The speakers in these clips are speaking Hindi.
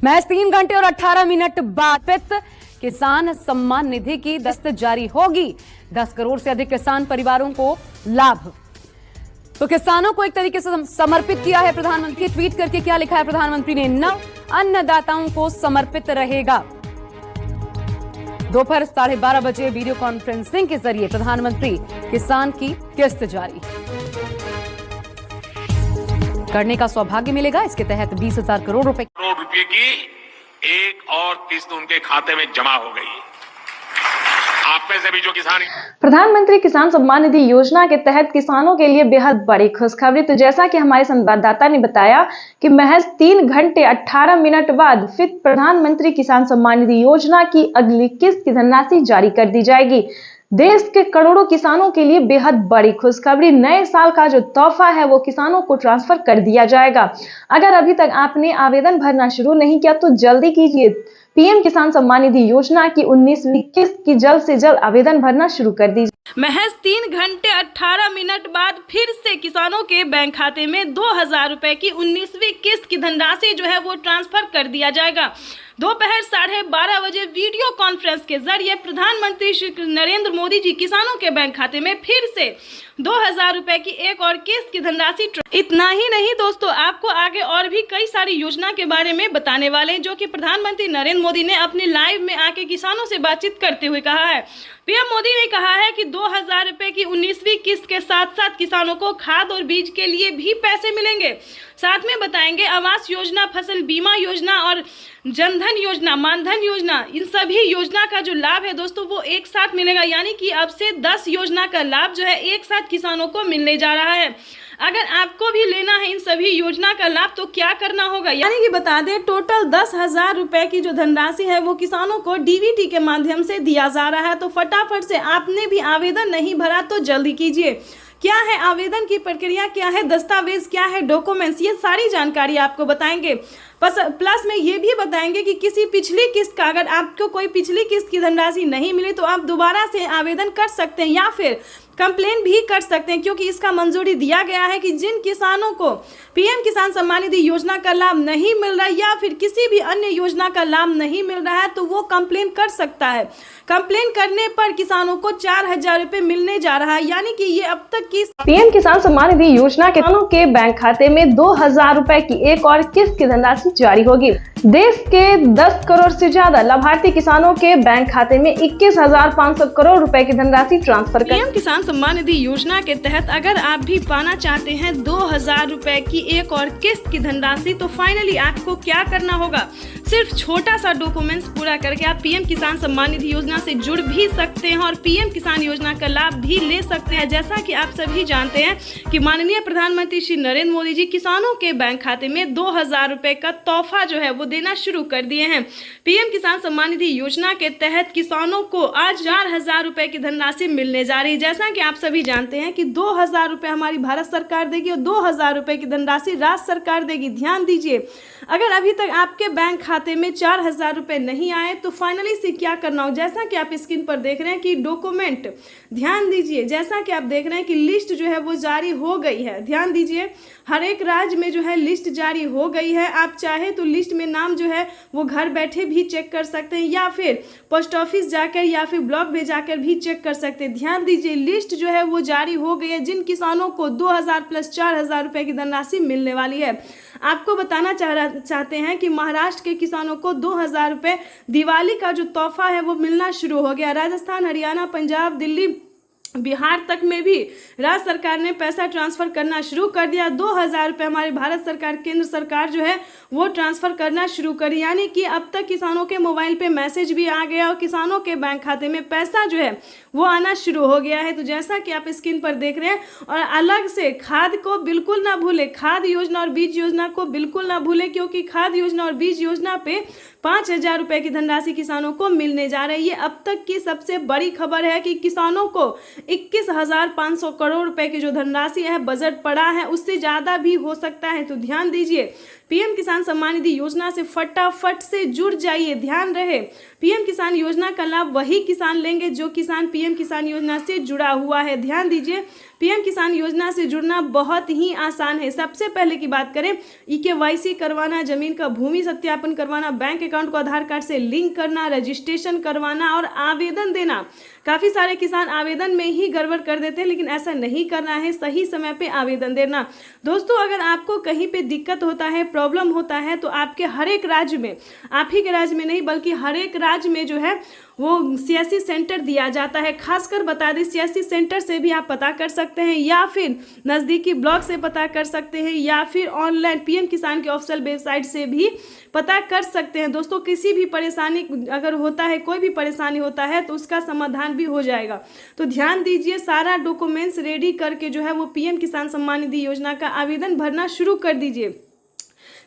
महज 3 घंटे और 18 मिनट बाद किसान सम्मान निधि की दस्त जारी होगी। 10 करोड़ से अधिक किसान परिवारों को लाभ। तो किसानों को एक तरीके से समर्पित किया है प्रधानमंत्री। ट्वीट करके क्या लिखा है प्रधानमंत्री ने? नव अन्नदाताओं को समर्पित रहेगा। दोपहर 12:30 बजे वीडियो कॉन्फ्रेंसिंग के जरिए प्रधानमंत्री किसान की किस्त जारी करने का सौभाग्य मिलेगा। इसके तहत 20,000 करोड़ रुपए की एक और किस्त उनके खाते में जमा हो गई। आप में से भी जो किसान प्रधानमंत्री किसान सम्मान निधि योजना के तहत किसानों के लिए बेहद बड़ी खुशखबरी। तो जैसा कि हमारे संवाददाता ने बताया कि महज 3 घंटे 18 मिनट बाद फिर प्रधानमंत्री किसान सम्मान निधि योजना की अगली किस्त की धनराशि जारी कर दी जाएगी। देश के करोड़ों किसानों के लिए बेहद बड़ी खुशखबरी। नए साल का जो तोहफा है वो किसानों को ट्रांसफर कर दिया जाएगा। अगर अभी तक आपने आवेदन भरना शुरू नहीं किया तो जल्दी कीजिए। पीएम किसान सम्मान निधि योजना की 19वीं किस्त की जल्द से जल्द आवेदन भरना शुरू कर दीजिए। महज 3 घंटे 18 मिनट बाद फिर से किसानों के बैंक खाते में 2,000 रुपए की 19वीं किस्त की धनराशि जो है वो ट्रांसफर कर दिया जाएगा। दोपहर 12:30 बजे वीडियो कॉन्फ्रेंस के जरिए प्रधानमंत्री श्री नरेंद्र मोदी जी किसानों के बैंक खाते में फिर से 2,000 रुपए की एक और किस्त की धनराशि। इतना ही नहीं दोस्तों, आपको आगे और भी कई सारी योजना के बारे में बताने वाले हैं जो कि प्रधानमंत्री नरेंद्र मोदी ने अपने लाइव में आके किसानों से बातचीत करते हुए कहा है। पीएम मोदी ने कहा है कि 2,000 रुपए की 19वीं किस्त के साथ साथ किसानों को खाद और बीज के लिए भी पैसे मिलेंगे। साथ में बताएंगे आवास योजना, फसल बीमा योजना और जनधन योजना, मानधन योजना, इन सभी योजना का जो लाभ है दोस्तों वो एक साथ मिलेगा। यानी कि अब से 10 योजना का लाभ जो है एक साथ किसानों को मिलने जा रहा है। अगर आपको भी लेना है इन सभी योजना का लाभ तो क्या करना होगा, यानी कि बता दें टोटल 10,000 रुपए की जो धनराशि है वो किसानों को डीबीटी के माध्यम से दिया जा रहा है। तो फटाफट से आपने भी आवेदन नहीं भरा तो जल्दी कीजिए। क्या है आवेदन की प्रक्रिया, क्या है दस्तावेज, क्या है डॉक्यूमेंट्स, ये सारी जानकारी आपको बताएंगे। प्लस में ये भी बताएंगे कि किसी पिछली किस्त का अगर आपको कोई पिछली किस्त की धनराशि नहीं मिली तो आप दोबारा से आवेदन कर सकते हैं या फिर कंप्लेन भी कर सकते हैं, क्योंकि इसका मंजूरी दिया गया है कि जिन किसानों को पीएम किसान सम्मान निधि योजना का लाभ नहीं मिल रहा है या फिर किसी भी अन्य योजना का लाभ नहीं मिल रहा है तो वो कंप्लेन कर सकता है। कंप्लेन करने पर किसानों को 4,000 रुपए मिलने जा रहा है। यानी कि ये अब तक की पीएम किसान सम्मान निधि योजना के किसानों के बैंक खाते में 2,000 रुपए की एक और किस्त की धनराशि जारी होगी। देश के 10 करोड़ से ज्यादा लाभार्थी किसानों के बैंक खाते में 21,500 करोड़ रुपए की धनराशि ट्रांसफर कर। पीएम किसान सम्मान निधि योजना के तहत अगर आप भी पाना चाहते हैं 2,000 रुपए की एक और किस्त की धनराशि तो फाइनली आपको क्या करना होगा, सिर्फ छोटा सा डॉक्यूमेंट्स पूरा करके आप पीएम किसान सम्मान निधि योजना से जुड़ भी सकते हैं और पीएम किसान योजना का लाभ भी ले सकते हैं। जैसा कि आप सभी जानते हैं कि माननीय प्रधानमंत्री श्री नरेंद्र मोदी जी किसानों के बैंक खाते में 2,000 रुपए का तोहफा जो है वो देना शुरू कर दिए हैं। पीएम किसान सम्मान निधि योजना के तहत किसानों को आज 4,000 रुपए की धनराशि मिलने जा रही है। जैसा कि आप सभी जानते हैं कि 2,000 रुपए हमारी भारत सरकार देगी और 2,000 रुपए की धनराशि राज्य सरकार देगी। ध्यान दीजिए, अगर अभी तक आपके बैंक खाते में 4,000 रुपए नहीं आए तो फाइनली से क्या करना हो, जैसा कि आप स्क्रीन पर देख रहे हैं कि डॉक्यूमेंट, ध्यान दीजिए, जैसा कि आप देख रहे हैं कि लिस्ट जो है वो जारी हो गई है। ध्यान दीजिए, हर एक राज्य में जो है लिस्ट जारी हो गई है। आप चाहे तो लिस्ट में नाम जो है वो घर बैठे भी चेक कर सकते हैं या फिर पोस्ट ऑफिस जाकर या फिर ब्लॉक में जाकर भी चेक कर सकते हैं। ध्यान दीजिए, लिस्ट जो है वो जारी हो गई है जिन किसानों को 2,000 प्लस 4,000 रुपए की धनराशि मिलने वाली है। आपको बताना चाहते हैं कि महाराष्ट्र के किसानों को 2,000 रुपए दिवाली का जो तोहफा है वो मिलना शुरू हो गया। राजस्थान, हरियाणा, पंजाब, दिल्ली, बिहार तक में भी राज्य सरकार ने पैसा ट्रांसफर करना शुरू कर दिया। 2,000 रुपए हमारी भारत सरकार, केंद्र सरकार जो है वो ट्रांसफर करना शुरू करी। यानी कि अब तक किसानों के मोबाइल पे मैसेज भी आ गया और किसानों के बैंक खाते में पैसा जो है वो आना शुरू हो गया है। तो जैसा कि आप स्क्रीन पर देख रहे हैं, और अलग से खाद को बिल्कुल ना भूले, खाद योजना और बीज योजना को बिल्कुल ना भूले, क्योंकि खाद योजना और बीज योजना पे 5,000 रुपए की धनराशि किसानों को मिलने जा रही है। अब तक की सबसे बड़ी खबर है कि किसानों को 21,500 करोड़ रुपए की जो धनराशि है बजट पड़ा है उससे ज़्यादा भी हो सकता है। तो ध्यान दीजिए, पीएम किसान सम्मान निधि योजना से फटाफट से जुड़ जाइए। ध्यान रहे, पीएम किसान योजना का लाभ वही किसान लेंगे जो किसान पीएम किसान योजना से जुड़ा हुआ है। ध्यान दीजिए, पीएम किसान योजना से जुड़ना बहुत ही आसान है। सबसे पहले की बात करें, EKYC करवाना, जमीन का भूमि सत्यापन करवाना, बैंक अकाउंट को आधार कार्ड से लिंक करना, रजिस्ट्रेशन करवाना और आवेदन देना। काफ़ी सारे किसान आवेदन में ही गड़बड़ कर देते हैं, लेकिन ऐसा नहीं करना है, सही समय पे आवेदन देना। दोस्तों, अगर आपको कहीं पे दिक्कत होता है, प्रॉब्लम होता है, तो आपके हर एक राज्य में, आप ही के राज्य में नहीं बल्कि हर एक राज्य में जो है वो CSC सेंटर दिया जाता है। खासकर बता दें, CSC सेंटर से भी आप पता कर सकते हैं या फिर नज़दीकी ब्लॉक से पता कर सकते हैं या फिर ऑनलाइन पीएम किसान के ऑफिशियल वेबसाइट से भी पता कर सकते हैं। दोस्तों, किसी भी परेशानी अगर होता है, कोई भी परेशानी होता है तो उसका समाधान भी हो जाएगा। तो ध्यान दीजिए, सारा डॉक्यूमेंट्स रेडी करके जो है वो पीएम किसान सम्मान निधि योजना का आवेदन भरना शुरू कर दीजिए।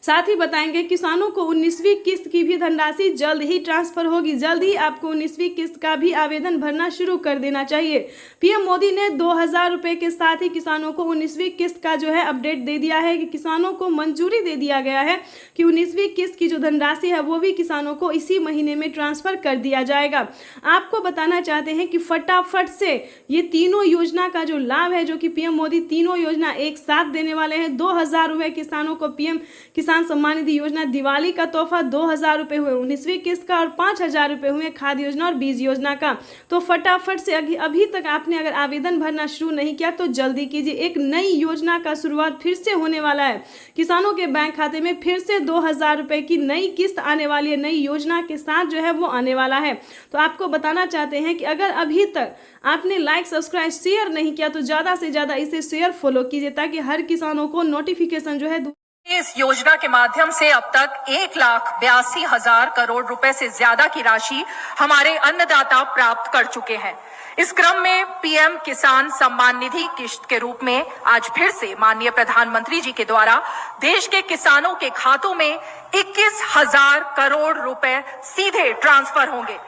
साथ ही बताएंगे किसानों को 19वीं किस्त की भी धनराशि जल्द ही ट्रांसफर होगी। जल्द ही आपको 19वीं किस्त का भी आवेदन भरना शुरू कर देना चाहिए। पीएम मोदी ने 2,000 रुपए के साथ ही किसानों को 19वीं किस्त का जो है अपडेट दे दिया है कि किसानों को मंजूरी दे दिया गया है कि 19वीं किस्त की जो धनराशि है वो भी किसानों को इसी महीने में ट्रांसफर कर दिया जाएगा। आपको बताना चाहते हैं कि फटाफट से ये तीनों योजना का जो लाभ है, जो कि पीएम मोदी तीनों योजना एक साथ देने वाले हैं। 2,000 रुपए किसानों को पीएम किसान सम्मान निधि योजना दिवाली का तोहफा, 2,000 रुपए हुए 19वीं किस्त का और 5,000 रुपए हुए खाद योजना और बीज योजना का। तो फटाफट से अभी तक आपने अगर आवेदन भरना शुरू नहीं किया तो जल्दी कीजिए। एक नई योजना का शुरुआत फिर से होने वाला है। किसानों के बैंक खाते में फिर से 2,000 रुपए की नई किस्त आने वाली है, नई योजना के साथ जो है वो आने वाला है। तो आपको बताना चाहते हैं कि अगर अभी तक आपने लाइक, सब्सक्राइब, शेयर नहीं किया तो ज़्यादा से ज़्यादा इसे शेयर फॉलो कीजिए ताकि हर किसानों को नोटिफिकेशन जो है। इस योजना के माध्यम से अब तक 1,82,000 करोड़ रुपए से ज्यादा की राशि हमारे अन्नदाता प्राप्त कर चुके हैं। इस क्रम में पीएम किसान सम्मान निधि किस्त के रूप में आज फिर से माननीय प्रधानमंत्री जी के द्वारा देश के किसानों के खातों में 21,000 करोड़ रुपए सीधे ट्रांसफर होंगे।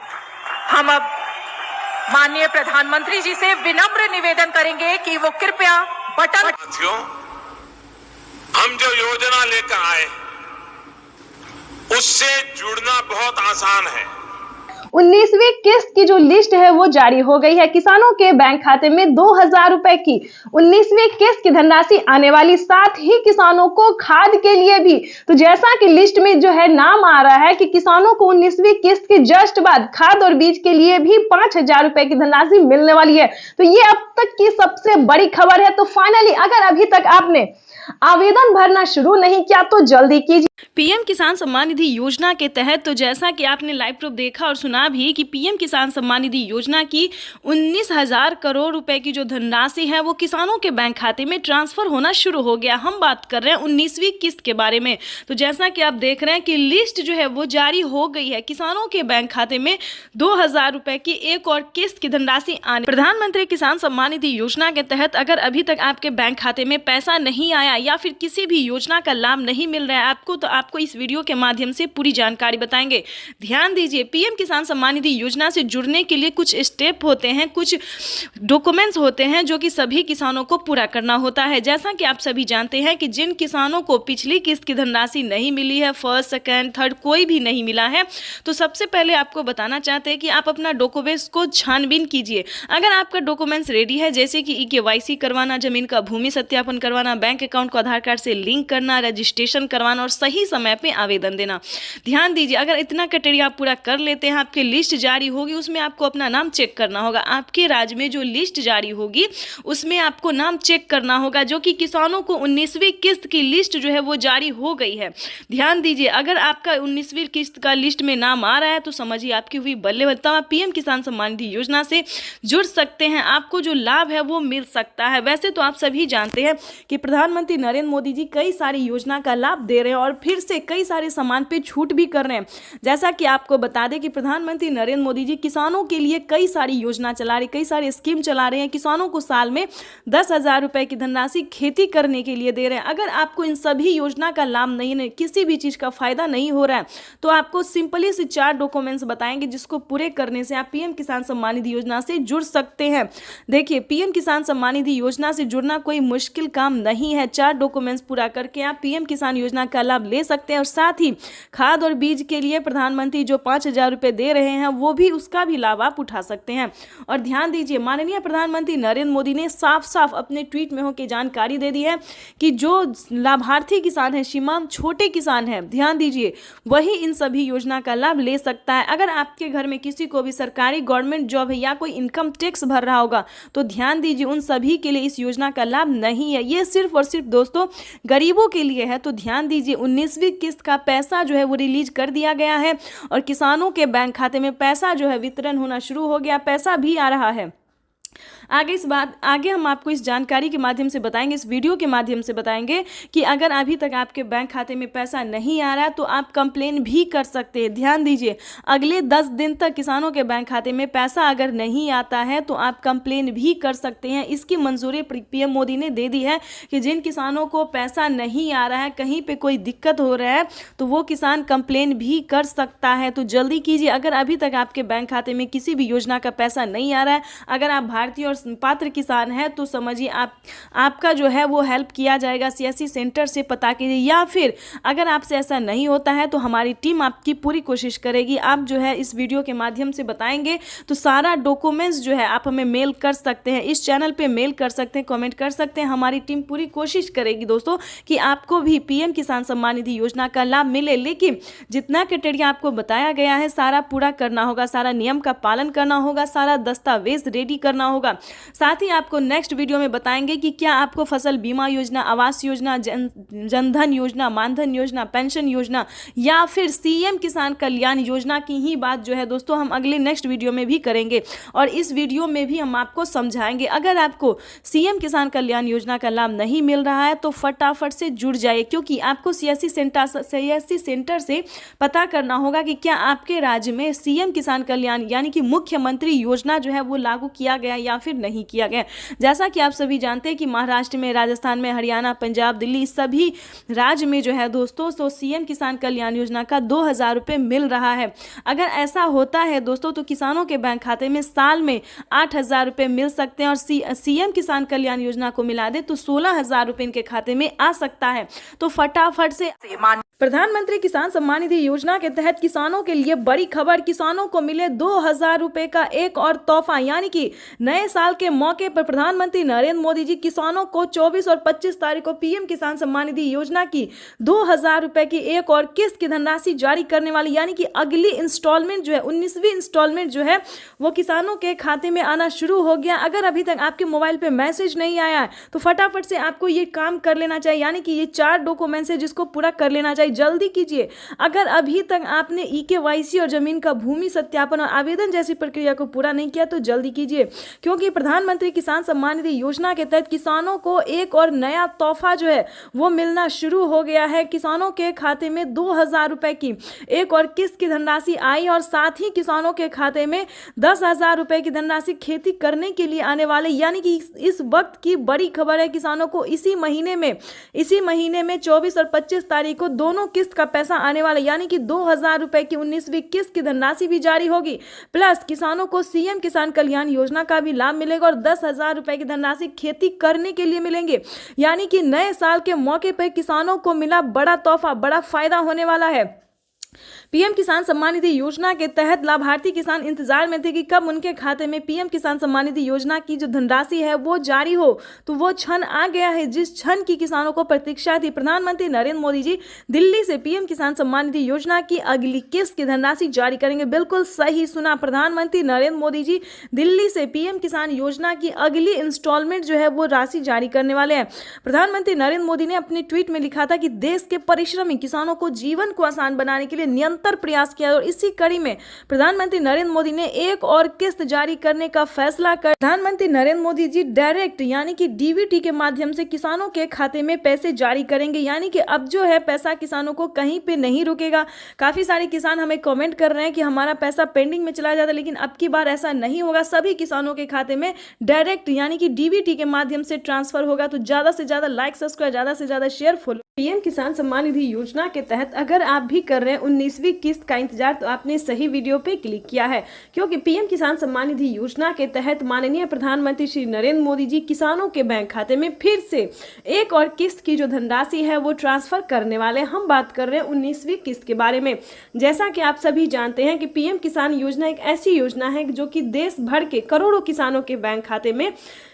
हम अब माननीय प्रधानमंत्री जी से विनम्र निवेदन करेंगे कि वो कृपया बटन। हम जो योजना लेकर आए उससे जुड़ना बहुत आसान है। 19वीं किस्त की जो लिस्ट है वो जारी हो गई है। किसानों के बैंक खाते में 2,000 रुपए की 19वीं किस्त की धनराशि आने वाली, साथ ही किसानों को खाद के लिए भी। तो जैसा कि लिस्ट में जो है नाम आ रहा है कि किसानों को 19वीं किस्त के जस्ट बाद खाद और बीज के लिए भी 5,000 रुपए की धनराशि मिलने वाली है। तो ये अब तक की सबसे बड़ी खबर है। तो फाइनली अगर अभी तक आपने आवेदन भरना शुरू नहीं किया तो जल्दी कीजिए। पीएम किसान सम्मान निधि योजना के तहत तो जैसा कि आपने लाइव प्रूफ देखा और सुना भी कि पीएम किसान सम्मान निधि योजना की 19,000 करोड़ रुपए की जो धनराशि है वो किसानों के बैंक खाते में ट्रांसफर होना शुरू हो गया। हम बात कर रहे हैं 19वीं किस्त के बारे में। तो जैसा कि आप देख रहे हैं कि लिस्ट जो है वो जारी हो गई है। किसानों के बैंक खाते में 2,000 रुपए की एक और किस्त की धनराशि आने। प्रधानमंत्री किसान सम्मान निधि योजना के तहत अगर अभी तक आपके बैंक खाते में पैसा नहीं आया या फिर किसी भी योजना का लाभ नहीं मिल रहा है आपको, तो आपको इस वीडियो के माध्यम से पूरी जानकारी बताएंगे। ध्यान दीजिए, पीएम किसान सम्मान निधि योजना से जुड़ने के लिए कुछ स्टेप होते हैं, कुछ डॉक्यूमेंट्स होते हैं जो कि सभी किसानों को पूरा करना होता है। जैसा कि आप सभी जानते हैं कि जिन किसानों को पिछली किस्त की धनराशि नहीं मिली है, फर्स्ट, सेकंड, थर्ड कोई भी नहीं मिला है, तो सबसे पहले आपको बताना चाहते हैं कि आप अपना डॉक्यूमेंट्स को छानबीन कीजिए। अगर आपका डॉक्यूमेंट्स रेडी है, जैसे कि EKYC करवाना, जमीन का भूमि सत्यापन करवाना, बैंक अकाउंट को आधार कार्ड से लिंक करना, रजिस्ट्रेशन करवाना और सही समय पे आवेदन देना। ध्यान दीजिए, अगर इतना क्राइटेरिया आप पूरा कर लेते हैं, आपकी लिस्ट जारी होगी, उसमें आपको अपना नाम चेक करना होगा। आपके राज्य में जो लिस्ट जारी होगी उसमें आपको नाम चेक करना होगा, जो कि किसानों को 19वीं किस्त की लिस्ट जो है वो जारी हो गई है। ध्यान दीजिए, अगर आपका 19वीं किस्त का लिस्ट में नाम आ रहा है तो समझिए आपकी हुई बल्ले बल्ले। आप पीएम किसान सम्मान निधि योजना से जुड़ सकते हैं, आपको जो लाभ है वो मिल सकता है। वैसे तो आप सभी जानते हैं कि प्रधानमंत्री नरेंद्र मोदी जी कई सारी योजना का लाभ दे रहे हैं और फिर से कई सारे सामान पे छूट भी कर रहे हैं। जैसा कि आपको बता दें कि प्रधानमंत्री नरेंद्र मोदी जी किसानों के लिए कई सारी योजना चला रहे, कई सारे स्कीम चला रहे हैं। किसानों को साल में 10,000 रुपए की धनराशि खेती करने के लिए दे रहे हैं। अगर आपको इन सभी योजना का लाभ नहीं, किसी भी चीज का फायदा नहीं हो रहा है, तो आपको सिंपली से 4 डॉक्यूमेंट्स बताएंगे जिसको पूरे करने से आप पीएम किसान सम्मान निधि योजना से जुड़ सकते हैं। देखिए, पीएम किसान सम्मान निधि योजना से जुड़ना कोई मुश्किल काम नहीं है। 4 डॉक्यूमेंट्स पूरा करके आप पीएम किसान योजना का लाभ ले सकते हैं और साथ ही खाद और बीज के लिए प्रधानमंत्री जो 5,000 रुपए दे रहे हैं वो भी, उसका भी लाभ आप उठा सकते हैं। और ध्यान दीजिए, माननीय प्रधानमंत्री नरेंद्र मोदी ने साफ साफ अपने ट्वीट में होकर जानकारी दे दी है कि जो लाभार्थी किसान है, सीमांत छोटे किसान है, ध्यान दीजिए, वही इन सभी योजना का लाभ ले सकता है। अगर आपके घर में किसी को भी सरकारी गवर्नमेंट जॉब है या कोई इनकम टैक्स भर रहा होगा तो ध्यान दीजिए, उन सभी के लिए इस योजना का लाभ नहीं है। ये सिर्फ और सिर्फ दोस्तों गरीबों के लिए है। तो ध्यान दीजिए, 19वीं किस्त का पैसा जो है वो रिलीज कर दिया गया है और किसानों के बैंक खाते में पैसा जो है वितरण होना शुरू हो गया, पैसा भी आ रहा है। आगे हम आपको इस जानकारी के माध्यम से बताएंगे, इस वीडियो के माध्यम से बताएंगे कि अगर अभी तक आपके बैंक खाते में पैसा नहीं आ रहा है तो आप कंप्लेन भी कर सकते हैं। ध्यान दीजिए, अगले 10 दिन तक किसानों के बैंक खाते में पैसा अगर नहीं आता है तो आप कंप्लेन भी कर सकते हैं। इसकी मंजूरी पीएम मोदी ने दे दी है कि जिन किसानों को पैसा नहीं आ रहा है, कहीं पर कोई दिक्कत हो रहा है, तो वो किसान कंप्लेन भी कर सकता है। तो जल्दी कीजिए, अगर अभी तक आपके बैंक खाते में किसी भी योजना का पैसा नहीं आ रहा है, अगर आप भारतीय और पात्र किसान है तो समझिए आपका जो है वो हेल्प किया जाएगा। सीएससी सेंटर से पता कीजिए, या फिर अगर आपसे ऐसा नहीं होता है तो हमारी टीम आपकी पूरी कोशिश करेगी। आप जो है इस वीडियो के माध्यम से बताएंगे तो सारा डॉक्यूमेंट्स जो है आप हमें मेल कर सकते हैं, इस चैनल पे मेल कर सकते हैं, कमेंट कर सकते हैं। हमारी टीम पूरी कोशिश करेगी दोस्तों कि आपको भी पीएम किसान सम्मान निधि योजना का लाभ मिले। लेकिन जितना क्राइटेरिया आपको बताया गया है सारा पूरा करना होगा, सारा नियम का पालन करना होगा, सारा दस्तावेज रेडी करना होगा। साथ ही आपको नेक्स्ट वीडियो में बताएंगे कि क्या आपको फसल बीमा योजना, आवास योजना, जनधन योजना, मानधन योजना, पेंशन योजना या फिर सीएम किसान कल्याण योजना की ही बात जो है दोस्तों हम अगले नेक्स्ट वीडियो में भी करेंगे। और इस वीडियो में भी हम आपको समझाएंगे, अगर आपको सीएम किसान कल्याण योजना का लाभ नहीं मिल रहा है तो फटाफट से जुड़ जाइए, क्योंकि आपको सीएससी सेंटर से पता करना होगा कि क्या आपके राज्य में सीएम किसान कल्याण यानी कि मुख्यमंत्री योजना जो है वो लागू किया गया या फिर नहीं किया गया। जैसा कि आप सभी जानते हैं कि महाराष्ट्र में, राजस्थान में, हरियाणा, पंजाब, दिल्ली सभी राज्य में जो है दोस्तों तो सीएम किसान कल्याण योजना का 2,000 रुपए मिल रहा है। अगर ऐसा होता है दोस्तों तो किसानों के बैंक खाते में साल में 8,000 रुपए मिल सकते हैं और सीएम किसान कल्याण योजना को मिला दे तो 16,000 रुपए इनके खाते में आ सकता है। तो फटाफट से प्रधानमंत्री किसान सम्मान निधि योजना के तहत किसानों के लिए बड़ी खबर, किसानों को मिले 2,000 रुपए का एक और तोहफा। यानी कि नए साल के मौके पर प्रधानमंत्री नरेंद्र मोदी जी किसानों को 24 और 25 तारीख को पीएम किसान सम्मान निधि योजना की 2,000 रुपए की एक और किस्त की धनराशि जारी करने वाली, यानी कि अगली इंस्टॉलमेंट जो है 19वीं इंस्टॉलमेंट जो है वो किसानों के खाते में आना शुरू हो गया। अगर अभी तक आपके मोबाइल पे मैसेज नहीं आया है तो फटाफट से आपको ये काम कर लेना चाहिए, यानी कि ये 4 डॉक्यूमेंट्स है जिसको पूरा कर लेना चाहिए। जल्दी कीजिए। अगर अभी तक आपने EKYC और जमीन का भूमि सत्यापन और आवेदन जैसी प्रक्रिया को पूरा नहीं किया तो जल्दी कीजिए, क्योंकि प्रधानमंत्री किसान सम्मान निधि योजना के तहत किसानों को एक और नया तोहफा जो है वो मिलना शुरू हो गया है। किसानों के खाते में 2,000 रुपए की एक और किस्त की धनराशि आई और साथ ही किसानों के खाते में 10,000 रुपए की धनराशि खेती करने के लिए आने वाले, यानी कि इस वक्त की बड़ी खबर है। किसानों को इसी महीने में 24 और 25 तारीख को दोनों किस्त का पैसा आने वाला, यानी कि 2,000 रुपए की 19वीं किस्त की धनराशि भी जारी होगी। प्लस किसानों को सीएम किसान कल्याण योजना का भी लाभ मिलेगा और 10,000 रुपए की धनराशि खेती करने के लिए मिलेंगे। यानी कि नए साल के मौके पर किसानों को मिला बड़ा तोहफा, बड़ा फायदा होने वाला है। पीएम किसान सम्मान निधि योजना के तहत लाभार्थी किसान इंतजार में थे कि कब उनके खाते में पीएम किसान सम्मान निधि योजना की जो धनराशि है वो जारी हो, तो वो क्षण आ गया है जिस क्षण की किसानों को प्रतीक्षा थी। प्रधानमंत्री नरेंद्र मोदी जी दिल्ली से पीएम किसान सम्मान निधि योजना की अगली किस्त की धनराशि जारी करेंगे। बिल्कुल सही सुना, प्रधानमंत्री नरेंद्र मोदी जी दिल्ली से पीएम किसान योजना की अगली इंस्टॉलमेंट जो है वो राशि जारी करने वाले हैं। प्रधानमंत्री नरेंद्र मोदी ने अपने ट्वीट में लिखा था कि देश के परिश्रमी किसानों को जीवन को आसान बनाने के लिए नियंत्रण निरंतर प्रयास किया और इसी कड़ी में प्रधानमंत्री नरेंद्र मोदी ने एक और किस्त जारी करने का फैसला कर प्रधानमंत्री नरेंद्र मोदी जी डायरेक्ट यानी कि डीबीटी के माध्यम से किसानों के खाते में पैसे जारी करेंगे। यानी कि अब जो है पैसा किसानों को कहीं पे नहीं रुकेगा। काफी सारे किसान हमें कमेंट कर रहे हैं कि हमारा पैसा पेंडिंग में चला जाता है, लेकिन अब की बार ऐसा नहीं होगा। सभी किसानों के खाते में डायरेक्ट यानी कि डीबीटी के माध्यम से ट्रांसफर होगा। तो ज्यादा से ज्यादा लाइक, सब्सक्राइब, ज्यादा से ज्यादा शेयर, फॉलो। पीएम किसान सम्मान निधि योजना के तहत अगर आप भी कर रहे हैं 19वीं किस्त का इंतजार, तो आपने सही वीडियो पे क्लिक किया है, क्योंकि पीएम किसान सम्मान निधि योजना के तहत माननीय प्रधानमंत्री श्री नरेंद्र मोदी जी किसानों के बैंक खाते में फिर से एक और किस्त की जो धनराशि है वो ट्रांसफर करने वाले। हम बात कर रहे हैं 19वीं किस्त के बारे में। जैसा कि आप सभी जानते हैं कि पीएम किसान योजना एक ऐसी योजना है जो कि देश भर के करोड़ों किसानों के बैंक खाते में,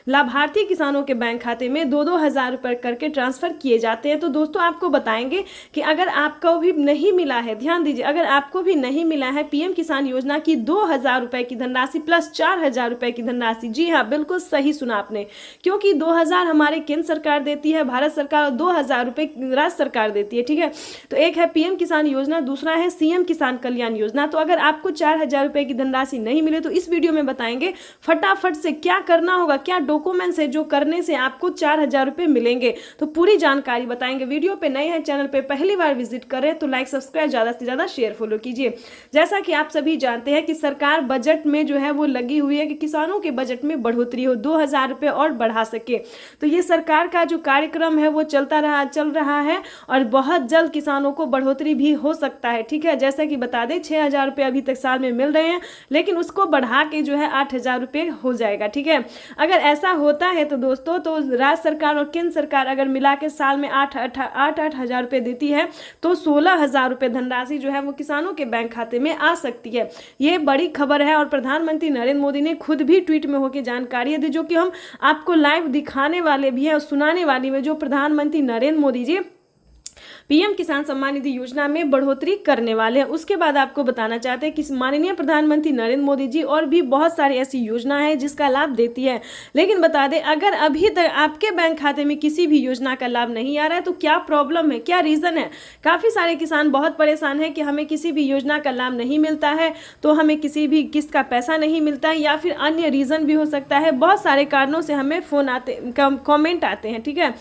लाभार्थी किसानों के बैंक खाते में 2-2 हज़ार रुपए करके ट्रांसफर किए जाते हैं। तो दोस्तों आपको बताएंगे कि अगर आपको भी नहीं मिला है, ध्यान दीजिए, अगर आपको भी नहीं मिला है पीएम किसान योजना की 2,000 रुपए की धनराशि प्लस 4,000 रुपए की धनराशि, जी हाँ बिल्कुल सही सुना आपने, क्योंकि 2,000 हमारे केंद्र सरकार देती है, भारत सरकार, और 2,000 रुपए राज्य सरकार देती है। ठीक है, तो एक है पीएम किसान योजना, दूसरा है सीएम किसान कल्याण योजना। तो अगर आपको 4,000 रुपए की धनराशि नहीं मिले तो इस वीडियो में बताएंगे फटाफट से क्या करना होगा, क्या डॉक्यूमेंट्स है जो करने से आपको 4,000 रुपए मिलेंगे। तो पूरी जानकारी बताएंगे। वीडियो पे नए हैं, चैनल पे पहली बार विजिट कर रहे हैं तो लाइक, सब्सक्राइब, ज्यादा से ज्यादा शेयर, फॉलो कीजिए। जैसा कि आप सभी जानते हैं कि सरकार बजट में जो है वो लगी हुई है कि किसानों के बजट में बढ़ोतरी हो, 2,000 रुपए और बढ़ा सके। तो ये सरकार का जो कार्यक्रम है वो चल रहा है और बहुत जल्द किसानों को बढ़ोतरी भी हो सकता है। ठीक है, जैसा कि बता दें 6,000 रुपए अभी तक साल में मिल रहे हैं, लेकिन उसको बढ़ा के जो है 8,000 रुपए हो जाएगा। ठीक है, अगर ऐसा होता है तो दोस्तों, तो राज्य सरकार और केंद्र सरकार अगर मिला के साल में 8 हज़ार रुपए देती है तो 16,000 रुपए धनराशि जो है वो किसानों के बैंक खाते में आ सकती है। ये बड़ी खबर है और प्रधानमंत्री नरेंद्र मोदी ने खुद भी ट्वीट में होकर जानकारी दी, जो कि हम आपको लाइव दिखाने वाले भी है और सुनाने वाली में, जो प्रधानमंत्री नरेंद्र मोदी जी पीएम किसान सम्मान निधि योजना में बढ़ोतरी करने वाले हैं। उसके बाद आपको बताना चाहते हैं कि माननीय प्रधानमंत्री नरेंद्र मोदी जी और भी बहुत सारी ऐसी योजना है जिसका लाभ देती है। लेकिन बता दें, अगर अभी तक आपके बैंक खाते में किसी भी योजना का लाभ नहीं आ रहा है तो क्या प्रॉब्लम है, क्या रीजन है। काफी सारे किसान बहुत परेशान है कि हमें किसी भी योजना का लाभ नहीं मिलता है, तो हमें किसी भी किस्त का पैसा नहीं मिलता है, या फिर अन्य रीजन भी हो सकता है। बहुत सारे कारणों से हमें फोन आते, कमेंट आते हैं। ठीक है,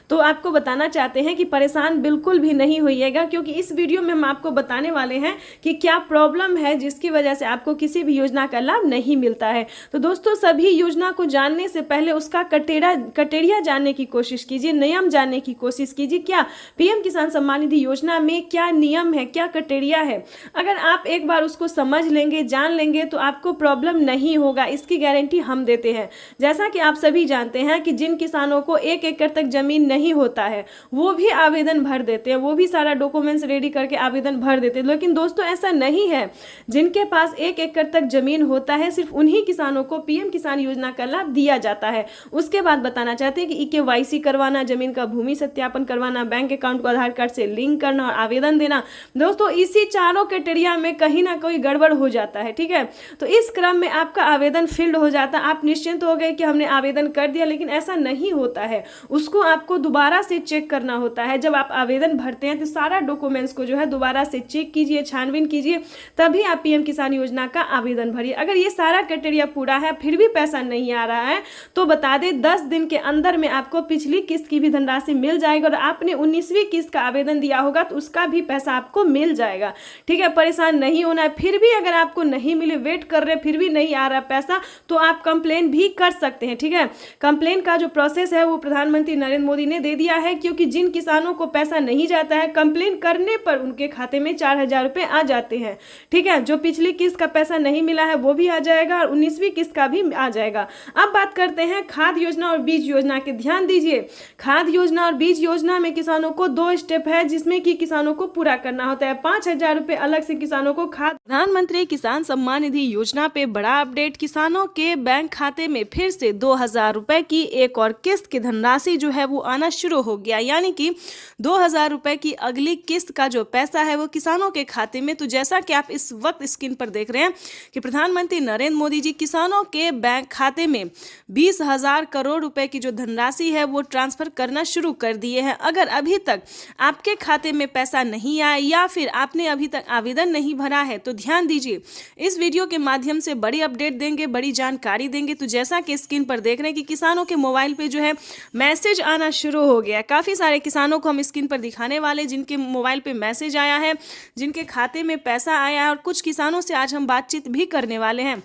तो आपको बताना चाहते हैं कि परेशान बिल्कुल भी नहीं होइएगा, क्योंकि इस वीडियो में हम आपको बताने वाले हैं कि क्या प्रॉब्लम है जिसकी वजह से आपको किसी भी योजना का लाभ नहीं मिलता है। तो दोस्तों सभी योजना को जानने से पहले उसका कटेरिया जानने की कोशिश कीजिए, नियम जानने की कोशिश कीजिए। क्या पीएम किसान सम्मान निधि योजना में क्या नियम है, क्या कटेरिया है, अगर आप एक बार उसको समझ लेंगे, जान लेंगे तो आपको प्रॉब्लम नहीं होगा, इसकी गारंटी हम देते हैं। जैसा कि आप सभी जानते हैं कि जिन किसानों को 1 एकड़ तक जमीन नहीं होता है वो भी आवेदन भर देते हैं, वो भी सारा डॉक्यूमेंट्स रेडी करके आवेदन भर देते हैं। लेकिन दोस्तों ऐसा नहीं है, जिनके पास 1 एकड़ तक जमीन होता है सिर्फ उन्हीं किसानों को पीएम किसान योजना का लाभ दिया जाता है। उसके बाद बताना चाहते हैं कि KYC करवाना, जमीन का भूमि सत्यापन करवाना, बैंक अकाउंट को आधार कार्ड से लिंक करना और आवेदन देना। दोस्तों इसी चारों क्राइटेरिया में कहीं ना कोई गड़बड़ हो जाता है। ठीक है, तो इस क्रम में आपका आवेदन फील्ड हो जाता है, आप निश्चिंत हो गए कि हमने आवेदन कर दिया, लेकिन ऐसा नहीं होता है। उसको आपको दोबारा से चेक करना होता है। जब आप आवेदन भरते हैं तो सारा डॉक्यूमेंट्स को जो है दोबारा से चेक कीजिए, छानबीन कीजिए, तभी आप पीएम किसान योजना का आवेदन भरिए। अगर ये सारा क्राइटेरिया पूरा है फिर भी पैसा नहीं आ रहा है तो बता दें 10 दिन के अंदर में आपको पिछली किस्त की भी धनराशि मिल जाएगी, और आपने 19वीं किस्त का आवेदन दिया होगा तो उसका भी पैसा आपको मिल जाएगा। ठीक है, परेशान नहीं होना है। फिर भी अगर आपको नहीं मिले, वेट कर रहे फिर भी नहीं आ रहा पैसा, तो आप कंप्लेन भी कर सकते हैं। ठीक है, कंप्लेन का जो प्रोसेस है वो प्रधानमंत्री नरेंद्र मोदी ने दे दिया है, क्योंकि जिन किसानों को पैसा नहीं जाता है कंप्लेन करने पर उनके खाते में 4,000 रुपए आ जाते हैं। ठीक है, जो पिछली किस्त का पैसा नहीं मिला है वो भी आ जाएगा और 19वीं किस्त का भी आ जाएगा। अब बात करते हैं खाद योजना और बीज योजना के। ध्यान दीजिए, खाद योजना और बीज योजना में किसानों को 2 स्टेप है जिसमें कि किसानों को पूरा करना होता है। 5,000 रुपए अलग से किसानों को खाद। प्रधानमंत्री किसान सम्मान निधि योजना पे बड़ा अपडेट, किसानों के बैंक खाते में फिर से 2,000 रुपए की एक और किस्त की धनराशि जो है वो आना मिलना शुरू हो गया, यानी कि 2000 रुपए की अगली किस्त का जो पैसा है वो किसानों के खाते में। तो जैसा कि आप इस वक्त स्क्रीन पर देख रहे हैं कि प्रधानमंत्री नरेंद्र मोदी जी किसानों के बैंक खाते में 20,000 करोड़ रुपए की जो धनराशि है वो ट्रांसफर करना शुरू कर दिए हैं। अगर अभी तक आपके खाते में पैसा नहीं आया या फिर आपने अभी तक आवेदन नहीं भरा है तो ध्यान दीजिए, इस वीडियो के माध्यम से बड़ी अपडेट देंगे, बड़ी जानकारी देंगे। तो जैसा कि स्क्रीन पर देख रहे हैं कि किसानों के मोबाइल पे जो है मैसेज आना शुरू हो गया। काफ़ी सारे किसानों को हम स्क्रीन पर दिखाने वाले जिनके मोबाइल पे मैसेज आया है, जिनके खाते में पैसा आया है, और कुछ किसानों से आज हम बातचीत भी करने वाले हैं।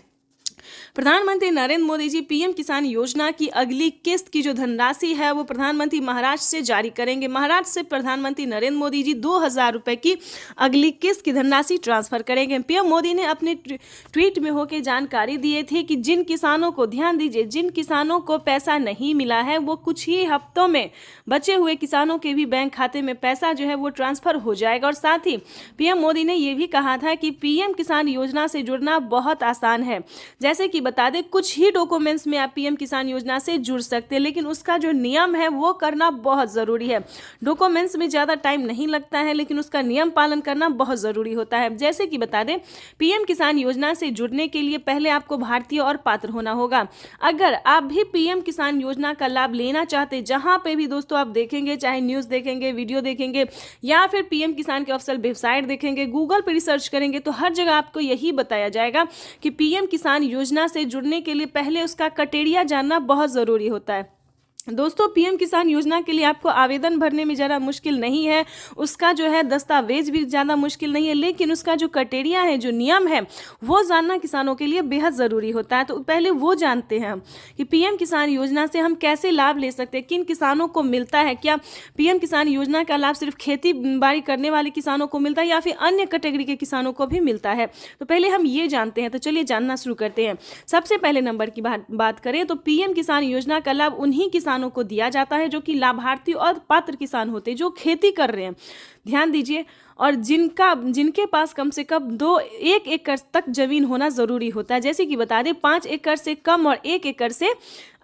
प्रधानमंत्री नरेंद्र मोदी जी पीएम किसान योजना की अगली किस्त की जो धनराशि है वो प्रधानमंत्री महाराष्ट्र से जारी करेंगे। महाराष्ट्र से प्रधानमंत्री नरेंद्र मोदी जी 2000 रुपए की अगली किस्त की धनराशि ट्रांसफर करेंगे। पीएम मोदी ने अपने ट्वीट में होकर जानकारी दिए थे कि जिन किसानों को, ध्यान दीजिए, जिन किसानों को पैसा नहीं मिला है वो कुछ ही हफ्तों में बचे हुए किसानों के भी बैंक खाते में पैसा जो है वो ट्रांसफर हो जाएगा। और साथ ही पीएम मोदी ने ये भी कहा था कि पीएम किसान योजना से जुड़ना बहुत आसान है। जैसे कि बता दें, कुछ ही डॉक्यूमेंट्स में आप पीएम किसान योजना से जुड़ सकते हैं, लेकिन उसका जो नियम है वो करना बहुत ज़रूरी है। डॉक्यूमेंट्स में ज़्यादा टाइम नहीं लगता है, लेकिन उसका नियम पालन करना बहुत ज़रूरी होता है। जैसे कि बता दें, पीएम किसान योजना से जुड़ने के लिए पहले आपको भारतीय और पात्र होना होगा। अगर आप भी पीएम किसान योजना का लाभ लेना चाहते, जहां पे भी दोस्तों आप देखेंगे, चाहे न्यूज़ देखेंगे, वीडियो देखेंगे या फिर पीएम किसान के ऑफिशियल वेबसाइट देखेंगे, गूगल पर रिसर्च करेंगे, तो हर जगह आपको यही बताया जाएगा कि पीएम किसान योजना से जुड़ने के लिए पहले उसका क्राइटेरिया जानना बहुत ज़रूरी होता है। दोस्तों, पीएम किसान योजना के लिए आपको आवेदन भरने में ज़्यादा मुश्किल नहीं है, उसका जो है दस्तावेज भी ज़्यादा मुश्किल नहीं है, लेकिन उसका जो क्राइटेरिया है, जो नियम है, वो जानना किसानों के लिए बेहद ज़रूरी होता है। तो पहले वो जानते हैं हम कि पीएम किसान योजना से हम कैसे लाभ ले सकते हैं, किन किसानों को मिलता है, क्या पीएम किसान योजना का लाभ सिर्फ खेती बाड़ी करने वाले किसानों को मिलता है या फिर अन्य कैटेगरी के किसानों को भी मिलता है। तो पहले हम ये जानते हैं। तो चलिए जानना शुरू करते हैं। सबसे पहले नंबर की बात करें तो पीएम किसान योजना का लाभ उन्हीं किसानों को दिया जाता है जो कि लाभार्थी और पात्र किसान होते हैं, जो खेती कर रहे हैं। ध्यान दीजिए, और जिनके पास कम से कम 1 एकड़ तक जमीन होना जरूरी होता है। जैसे कि बता दें, 5 एकड़ से कम और 1 एकड़ से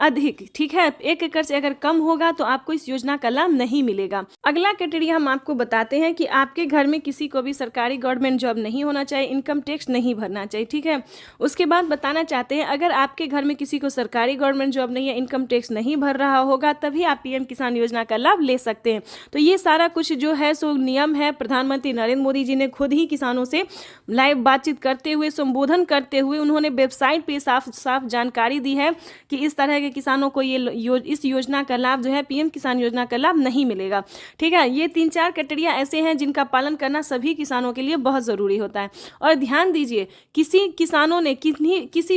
अधिक, ठीक है। 1 एकड़ से अगर कम होगा तो आपको इस योजना का लाभ नहीं मिलेगा। अगला क्राइटेरिया हम आपको बताते हैं कि आपके घर में किसी को भी सरकारी गवर्नमेंट जॉब नहीं होना चाहिए, इनकम टैक्स नहीं भरना चाहिए, ठीक है। उसके बाद बताना चाहते हैं, अगर आपके घर में किसी को सरकारी गवर्नमेंट जॉब नहीं है, इनकम टैक्स नहीं भर रहा होगा, तभी आप पीएम किसान योजना का लाभ ले सकते हैं। तो ये सारा कुछ जो है सो नियम है। प्रधानमंत्री नरेंद्र मोदी जी ने खुद ही किसानों से लाइव बातचीत करते हुए, संबोधन करते हुए, उन्होंने वेबसाइट पे साफ साफ जानकारी दी है कि इस तरह के किसानों को इस योजना का लाभ जो है, पीएम किसान योजना का लाभ नहीं मिलेगा, ठीक है। ये 3-4 क्राइटेरिया ऐसे हैं जिनका पालन करना सभी किसानों के लिए बहुत ज़रूरी होता है। और ध्यान दीजिए, किसी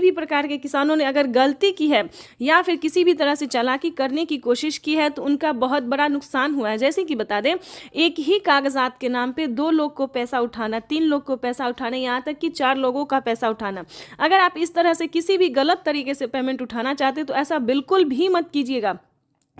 भी प्रकार के किसानों ने अगर गलती की है या फिर किसी भी तरह से चालाकी करने की कोशिश की है तो उनका बहुत बड़ा नुकसान हुआ है। जैसे कि बता दें, एक ही कागजात के नाम पे 2 लोग को पैसा उठाना, 3 लोग को पैसा उठाना, यहाँ तक कि 4 लोगों का पैसा उठाना। अगर आप इस तरह से किसी भी गलत तरीके से पेमेंट उठाना चाहते हैं तो ऐसा बिल्कुल भी मत कीजिएगा,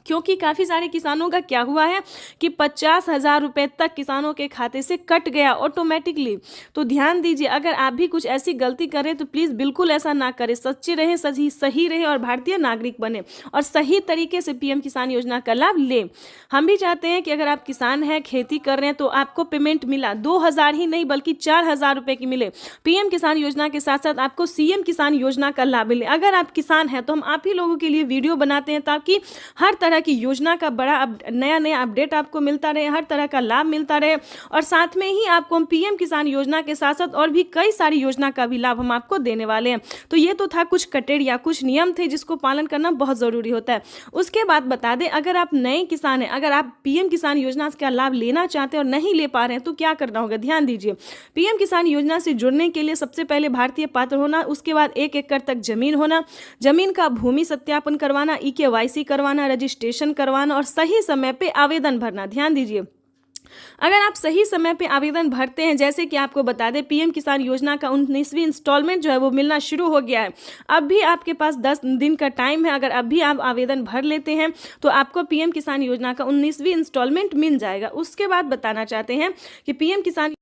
क्योंकि काफ़ी सारे किसानों का क्या हुआ है कि 50,000 रुपये तक किसानों के खाते से कट गया ऑटोमेटिकली। तो ध्यान दीजिए, अगर आप भी कुछ ऐसी गलती करें तो प्लीज़ बिल्कुल ऐसा ना करें। सच्चे रहें, सही रहें और भारतीय नागरिक बने और सही तरीके से पीएम किसान योजना का लाभ लें। हम भी चाहते हैं कि अगर आप किसान हैं, खेती कर रहे हैं, तो आपको पेमेंट मिला 2,000 ही नहीं बल्कि 4,000 रुपये की मिले। पीएम किसान योजना के साथ साथ आपको सीएम किसान योजना का लाभ मिले। अगर आप किसान हैं तो हम आप ही लोगों के लिए वीडियो बनाते हैं ताकि हर तरह की योजना का बड़ा नया अपडेट आपको मिलता रहे, हर तरह का लाभ मिलता रहे। और साथ में ही आपको हम पीएम किसान योजना के साथ साथ और भी कई सारी योजना का भी लाभ हम आपको देने वाले हैं। तो ये तो था कुछ क्राइटेरिया, कुछ नियम थे जिसको पालन करना बहुत ज़रूरी होता है। उसके बाद बता दें, अगर आप नए किसान हैं, अगर आप पीएम किसान योजना का लाभ लेना चाहते हैं और नहीं ले पा रहे हैं तो क्या करना होगा। ध्यान दीजिए, पीएम किसान योजना से जुड़ने के लिए सबसे पहले भारतीय पात्र होना, उसके बाद 1 एकड़ तक जमीन होना, जमीन का भूमि सत्यापन करवाना, EKYC करवाना, रजिस्ट्रेशन करवाना और सही समय पे आवेदन भरना। ध्यान दीजिए, अगर आप सही समय पे आवेदन भरते हैं, जैसे कि आपको बता दें, पीएम किसान योजना का 19वीं इंस्टॉलमेंट जो है वो मिलना शुरू हो गया है। अब भी आपके पास 10 दिन का टाइम है। अगर अब भी आप आवेदन भर लेते हैं तो आपको पीएम किसान योजना का 19वीं इंस्टॉलमेंट मिल जाएगा। उसके बाद बताना चाहते हैं कि पीएम किसान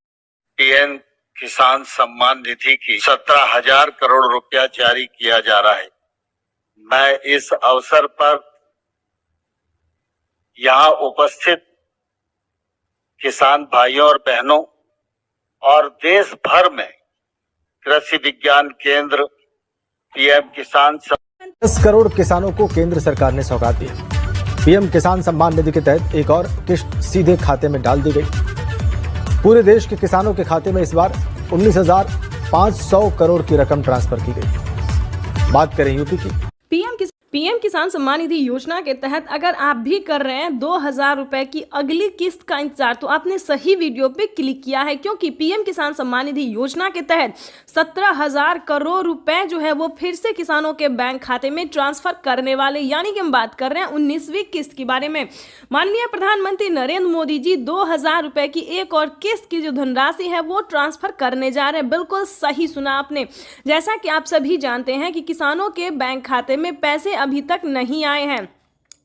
सम्मान निधि की 17,000 करोड़ रुपया जारी किया जा रहा है। मैं इस अवसर पर यहाँ उपस्थित किसान भाइयों और बहनों और देश भर में कृषि विज्ञान केंद्र पीएम किसान 10 करोड़ किसानों को केंद्र सरकार ने सौगात दी। पीएम किसान सम्मान निधि के तहत एक और किस्त सीधे खाते में डाल दी गई। पूरे देश के किसानों के खाते में इस बार 19,500 करोड़ की रकम ट्रांसफर की गई। बात करें यूपी की। पीएम किसान सम्मान निधि योजना के तहत अगर आप भी कर रहे हैं 2,000 रुपए की अगली किस्त का इंतजार, तो आपने सही वीडियो पे क्लिक किया है, क्योंकि पीएम किसान सम्मान निधि योजना के तहत 17,000 करोड़ रुपए जो है वो फिर से किसानों के बैंक खाते में ट्रांसफर करने वाले, यानी कि हम बात कर रहे हैं 19वीं किस्त के बारे में। माननीय प्रधानमंत्री नरेंद्र मोदी जी 2,000 रुपए की एक और किस्त की जो धनराशि है वो ट्रांसफर करने जा रहे हैं। बिल्कुल सही सुना आपने। जैसा कि आप सभी जानते हैं कि किसानों के बैंक खाते में पैसे अभी तक नहीं आए हैं।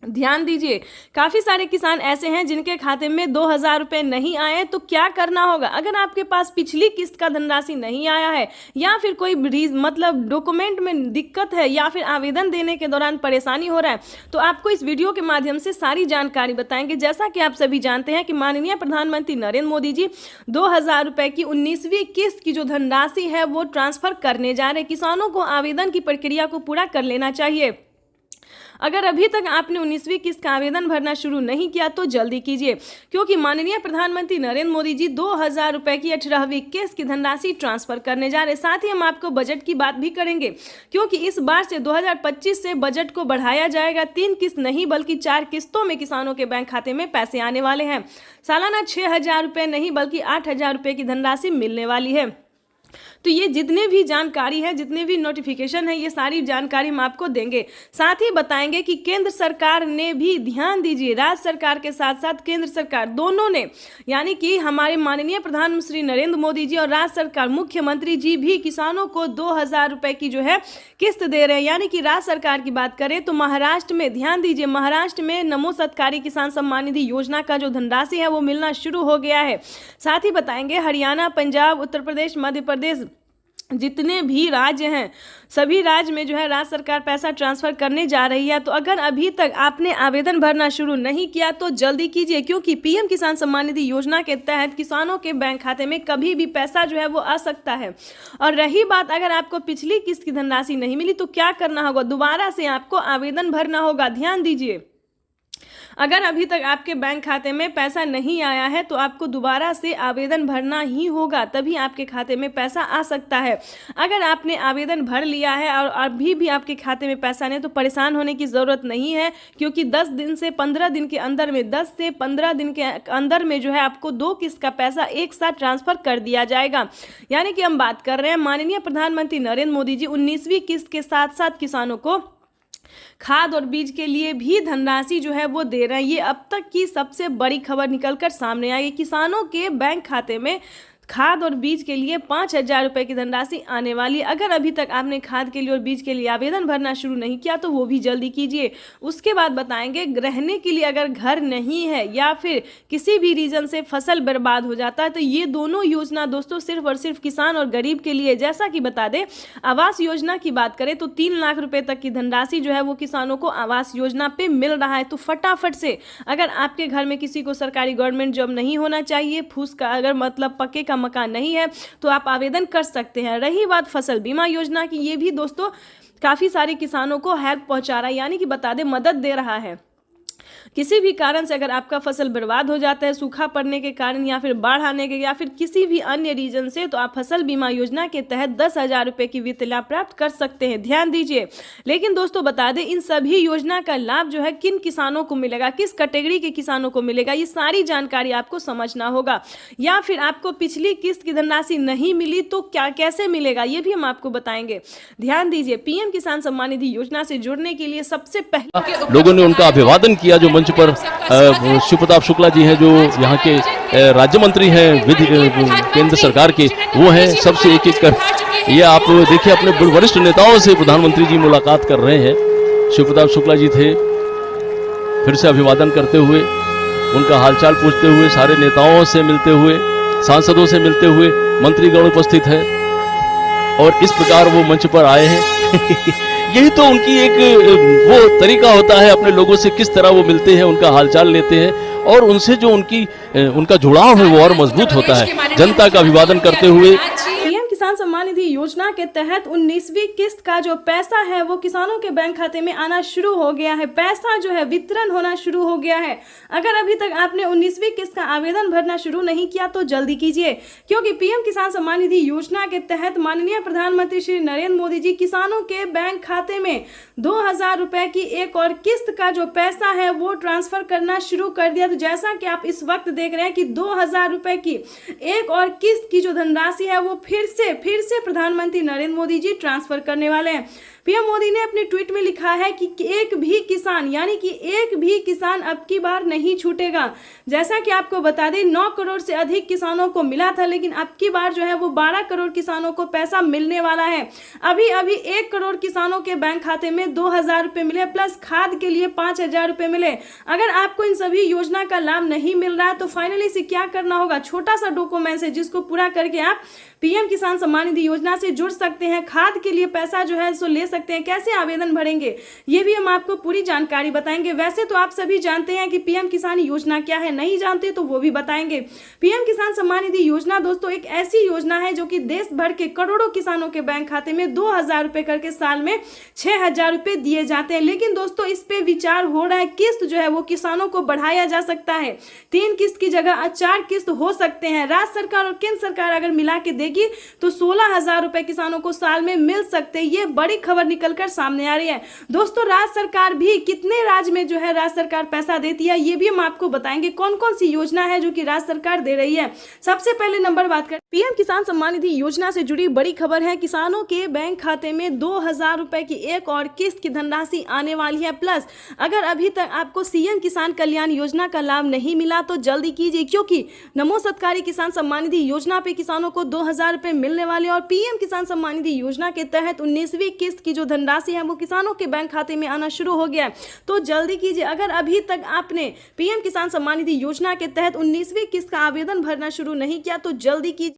ध्यान दीजिए, काफी सारे किसान ऐसे हैं जिनके खाते में 2,000 रुपए नहीं आए। तो क्या करना होगा? अगर आपके पास पिछली किस्त का धनराशि नहीं आया है, या फिर कोई मतलब डॉक्यूमेंट में दिक्कत है, या फिर आवेदन देने के दौरान परेशानी हो रहा है, तो आपको इस वीडियो के माध्यम से सारी जानकारी बताएंगे। जैसा कि आप सभी जानते हैं कि माननीय प्रधानमंत्री नरेंद्र मोदी जी 2,000 रुपए की 19वीं किस्त की जो धनराशि है वो ट्रांसफर करने जा रहे। किसानों को आवेदन की प्रक्रिया को पूरा कर लेना चाहिए। अगर अभी तक आपने 19वीं किस्त का आवेदन भरना शुरू नहीं किया तो जल्दी कीजिए, क्योंकि माननीय प्रधानमंत्री नरेंद्र मोदी जी 2,000 रुपए की 18वीं किस्त की धनराशि ट्रांसफर करने जा रहे। साथ ही हम आपको बजट की बात भी करेंगे, क्योंकि इस बार से 2025 से बजट को बढ़ाया जाएगा। 3 किस्त नहीं बल्कि 4 किस्तों में किसानों के बैंक खाते में पैसे आने वाले हैं। सालाना 6,000 रुपए नहीं बल्कि 8,000 रुपए की धनराशि मिलने वाली है। तो ये जितने भी जानकारी है, जितने भी नोटिफिकेशन है, ये सारी जानकारी हम आपको देंगे। साथ ही बताएंगे कि केंद्र सरकार ने भी, ध्यान दीजिए, राज्य सरकार के साथ साथ केंद्र सरकार दोनों ने, यानी कि हमारे माननीय प्रधानमंत्री नरेंद्र मोदी जी और राज्य सरकार मुख्यमंत्री जी भी किसानों को 2,000 रुपए की जो है किस्त दे रहे हैं। यानी कि राज्य सरकार की बात करें तो महाराष्ट्र में, ध्यान दीजिए, महाराष्ट्र में नमो सत्कारी किसान सम्मान निधि योजना का जो धनराशि है वो मिलना शुरू हो गया है। साथ ही बताएंगे हरियाणा, पंजाब, उत्तर प्रदेश, मध्य प्रदेश, जितने भी राज्य हैं, सभी राज्य में जो है राज्य सरकार पैसा ट्रांसफर करने जा रही है। तो अगर अभी तक आपने आवेदन भरना शुरू नहीं किया तो जल्दी कीजिए, क्योंकि पीएम किसान सम्मान निधि योजना के तहत किसानों के बैंक खाते में कभी भी पैसा जो है वो आ सकता है। और रही बात, अगर आपको पिछली किस्त की धनराशि नहीं मिली तो क्या करना होगा? दोबारा से आपको आवेदन भरना होगा। ध्यान दीजिए, अगर अभी तक आपके बैंक खाते में पैसा नहीं आया है तो आपको दोबारा से आवेदन भरना ही होगा, तभी आपके खाते में पैसा आ सकता है। अगर आपने आवेदन भर लिया है और अभी भी आपके खाते में पैसा नहीं, तो परेशान होने की ज़रूरत नहीं है, क्योंकि 10 दिन से 15 दिन के अंदर में, 10 से 15 दिन के अंदर में जो है आपको 2 किस्त का पैसा एक साथ ट्रांसफर कर दिया जाएगा। यानी कि हम बात कर रहे हैं माननीय प्रधानमंत्री नरेंद्र मोदी जी 19वीं किस्त के साथ साथ किसानों को खाद और बीज के लिए भी धनराशि जो है वो दे रहे हैं। ये अब तक की सबसे बड़ी खबर निकलकर सामने आई। किसानों के बैंक खाते में खाद और बीज के लिए 5,000 रुपए की धनराशि आने वाली। अगर अभी तक आपने खाद के लिए और बीज के लिए आवेदन भरना शुरू नहीं किया तो वो भी जल्दी कीजिए। उसके बाद बताएंगे रहने के लिए अगर घर नहीं है या फिर किसी भी रीजन से फसल बर्बाद हो जाता है, तो ये दोनों योजना दोस्तों सिर्फ और सिर्फ किसान और गरीब के लिए। जैसा कि बता दें, आवास योजना की बात करें तो 3 लाख रुपए तक की धनराशि जो है वो किसानों को आवास योजना पे मिल रहा है। तो फटाफट से, अगर आपके घर में किसी को सरकारी गवर्नमेंट जॉब नहीं होना चाहिए, फूस का अगर मतलब पक्के का मकान नहीं है, तो आप आवेदन कर सकते हैं। रही बात फसल बीमा योजना की, ये भी दोस्तों काफी सारे किसानों को हेल्प पहुंचा रहा है, यानी कि बता दें मदद दे रहा है। किसी भी कारण से अगर आपका फसल बर्बाद हो जाता है, सूखा पड़ने के कारण या फिर बाढ़ आने के या फिर किसी भी अन्य रीजन से, तो आप फसल बीमा योजना के तहत 10,000 रुपए की वित्त लाभ प्राप्त कर सकते हैं। ध्यान दीजिए, लेकिन दोस्तों बता दें इन सभी योजना का लाभ जो है किन किसानों को मिलेगा, किस कैटेगरी के किसानों को मिलेगा, ये सारी जानकारी आपको समझना होगा। या फिर आपको पिछली किस्त की धनराशि नहीं मिली तो क्या कैसे मिलेगा, ये भी हम आपको बताएंगे। ध्यान दीजिए, पीएम किसान सम्मान निधि योजना से जुड़ने के लिए सबसे पहले लोगों ने उनका अभिवादन किया। जो मंच पर शिव प्रताप शुक्ला जी हैं, जो यहाँ के राज्य मंत्री हैं विधि केंद्र सरकार के, वो हैं। सबसे एक एक कर ये आप देखिए, अपने वरिष्ठ नेताओं से प्रधानमंत्री जी मुलाकात कर रहे हैं। शिव प्रताप शुक्ला जी थे, फिर से अभिवादन करते हुए, उनका हालचाल पूछते हुए, सारे नेताओं से मिलते हुए, सांसदों से मिलते हुए, मंत्रीगण उपस्थित है और इस प्रकार वो मंच पर आए हैं। यही तो उनकी एक वो तरीका होता है, अपने लोगों से किस तरह वो मिलते हैं, उनका हालचाल लेते हैं और उनसे जो उनका जुड़ाव है वो और मजबूत होता है। जनता का अभिवादन करते हुए पीएम किसान सम्मान निधि योजना के तहत 19वीं किस्त का जो पैसा है वो किसानों के बैंक खाते में आना शुरू हो गया है। पैसा जो है वितरण होना शुरू हो गया है। अगर अभी तक आपने 19वीं किस्त का आवेदन भरना शुरू नहीं किया तो जल्दी कीजिए, क्योंकि पीएम किसान सम्मान निधि योजना के तहत माननीय प्रधानमंत्री श्री नरेंद्र मोदी जी किसानों के बैंक खाते में 2000 रुपए की एक और किस्त का जो पैसा है वो ट्रांसफर करना शुरू कर दिया। तो जैसा कि आप इस वक्त देख रहे हैं कि 2000 रुपए की एक और किस्त की जो धनराशि है वो फिर से प्रधानमंत्री नरेंद्र मोदी जी ट्रांसफर करने वाले हैं। पीएम मोदी ने अपने ट्वीट में लिखा है कि एक भी किसान, यानी कि एक भी किसान अब की बार नहीं छूटेगा। जैसा कि आपको बता दें 9 करोड़ से अधिक किसानों को मिला था, लेकिन अब की बार जो है वो 12 करोड़ किसानों को पैसा मिलने वाला है। अभी 1 करोड़ किसानों के बैंक खाते में 2000 रुपए मिले, प्लस खाद के लिए 5000 रुपए मिले। अगर आपको इन सभी योजना का लाभ नहीं मिल रहा है तो फाइनली से क्या करना होगा, छोटा सा डॉक्यूमेंट है जिसको पूरा करके आप पीएम किसान सम्मान निधि योजना से जुड़ सकते हैं। खाद के लिए पैसा जो है सो ले सकते हैं। कैसे आवेदन भरेंगे ये भी हम आपको पूरी जानकारी बताएंगे। वैसे तो आप सभी जानते हैं कि पीएम किसान योजना क्या है, नहीं जानते तो वो भी बताएंगे। पीएम किसान सम्मान निधि योजना दोस्तों एक ऐसी योजना है जो कि देश भर के करोड़ों किसानों के बैंक खाते में 2000 रुपए करके साल में 6000 रुपए दिए जाते हैं। लेकिन दोस्तों इस पे विचार हो रहा है, किस्त जो है वो किसानों को बढ़ाया जा सकता है। 3 किस्त की जगह 4 किस्त हो सकते हैं। राज्य सरकार और केंद्र सरकार अगर मिला के देगी तो 16000 रुपए किसानों को साल में मिल सकते हैं। ये बड़ी खबर निकलकर सामने आ रही है। दोस्तों राज्य सरकार भी कितने राज्य में जो है राज्य सरकार पैसा देती है ये भी हम आपको बताएंगे। कौन कौन सी योजना है जो कि राज्य सरकार दे रही है। सबसे पहले नंबर बात करें पीएम किसान सम्मान निधि योजना से जुड़ी बड़ी खबर है। किसानों के बैंक खाते में 2000 रुपए की एक और किस्त की धनराशि आने वाली है। प्लस अगर अभी तक आपको सीएम किसान कल्याण योजना का लाभ नहीं मिला तो जल्दी कीजिए, क्योंकि नमो सत्कारी किसान सम्मान निधि योजना पे किसानों को 2000 रुपए मिलने वाले और पीएम किसान सम्मान निधि योजना के तहत 19वीं किस्त की जो धनराशि है वो किसानों के बैंक खाते में आना शुरू हो गया है। तो जल्दी कीजिए। अगर अभी तक आपने पीएम किसान सम्मान निधि योजना के तहत 19वीं किस्त का आवेदन भरना शुरू नहीं किया तो जल्दी कीजिए।